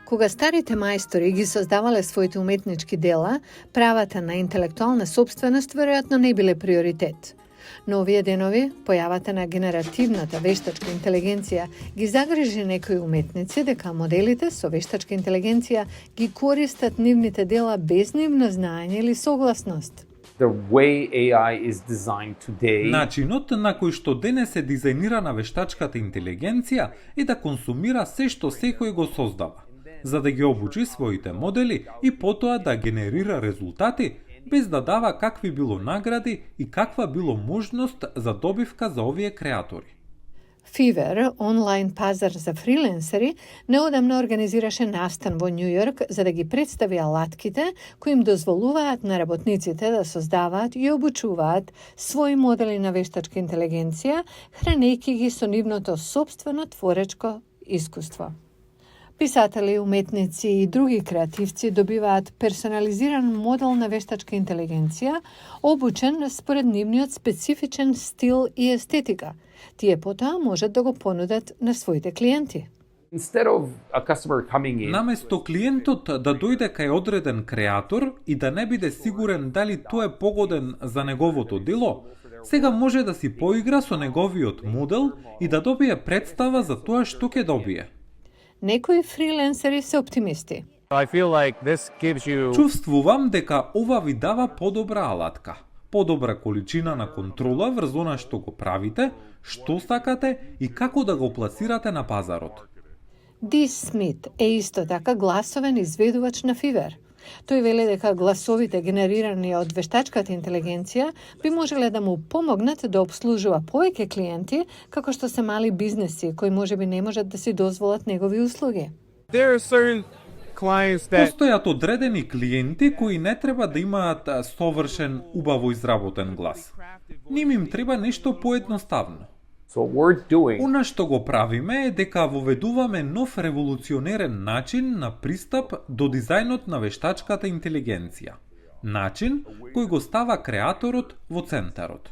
Кога старите мајстори ги создавале своите уметнички дела, правата на интелектуална сопственост веројатно не биле приоритет. Но овие денови, појавата на генеративната вештачка интелигенција ги загрижи некои уметници дека моделите со вештачка интелигенција ги користат нивните дела без нивно знаење или согласност. The way AI is designed today. Начинот на кој што денес е дизајнирана вештачката интелигенција е да консумира се што секој го создава, за да ги обучи своите модели и потоа да генерира резултати без да дава какви било награди и каква било можност за добивка за овие креатори. Fiverr, онлайн пазар за фриленсери, неодамна организираше настан во Њу Јорк за да ги представи алатките кои им дозволуваат на работниците да создаваат и обучуваат своји модели на вештачка интелигенција, хранејќи ги со нивното сопствено творечко искуство. Писатели, уметници и други креативци добиваат персонализиран модел на вештачка интелигенција, обучен според нивниот специфичен стил и естетика. Тие потоа можат да го понудат на своите клиенти. Instead of a customer coming in, Наместо клиентот да дојде кај одреден креатор и да не биде сигурен дали тој е погоден за неговото дело, сега може да си поигра со неговиот модел и да добие представа за тоа што ќе добие. Некои фриленсери се оптимисти. I feel like this gives you Чувствувам дека ова ви дава подобра алатка, подобра количина на контрола врз она што го правите, што сакате и како да го пласирате на пазарот. Дис Смит е исто така гласовен изведувач на Fiverr. Тој вели дека гласовите генерирани од вештачката интелигенција би можеле да му помогнат да обслужува повеќе клиенти, како што се мали бизнеси кои можеби не можат да си дозволат негови услуги. there are certain clients that Постојат одредени клиенти кои не треба да имаат совршен, убаво изработен глас. Ним им треба нешто поедноставно. so what we're doing Она што го правиме е дека воведуваме нов револуционерен начин на пристап до дизајнот на вештачката интелигенција. Начин кој го става креаторот во центарот.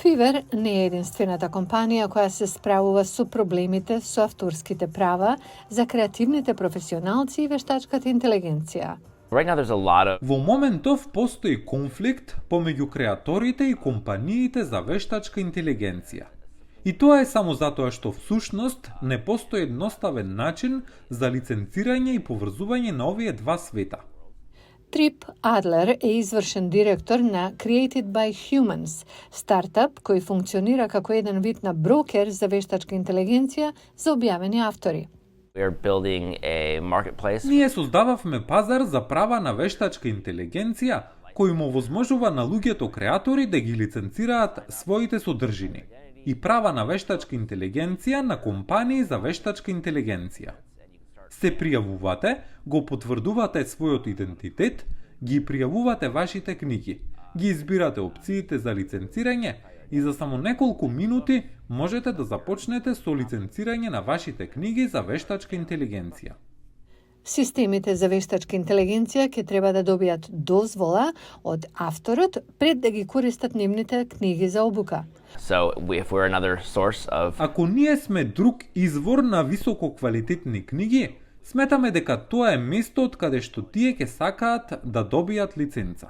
Fiverr не е единствената компанија која се справува со проблемите со авторските права за креативните професионалци и вештачката интелигенција. Right now, there's a lot of Во моментов постои конфликт помеѓу креаторите и компаниите за вештачка интелигенција. И тоа е само затоа што всушност не постои едноставен начин за лиценцирање и поврзување на овие два света. Трип Адлер е извршен директор на Created by Humans, стартап кој функционира како еден вид на брокер за вештачка интелигенција за објавени автори. we are building a marketplace Ние создававме пазар за права на вештачка интелигенција кој му возможува на луѓето креатори да ги лиценцираат своите содржини и права на вештачка интелигенција на компании за вештачка интелигенција. Се пријавувате, го потврдувате својот идентитет, ги пријавувате вашите книги, ги избирате опциите за лиценцирање и за само неколку минути можете да започнете со лиценцирање на вашите книги за вештачка интелигенција. Системите за вештачка интелигенција ќе треба да добијат дозвола од авторот пред да ги користат нивните книги за обука. so if we're another source of Ако ние сме друг извор на висококвалитетни книги, сметаме дека тоа е местото од каде што тие ќе сакаат да добијат лиценца.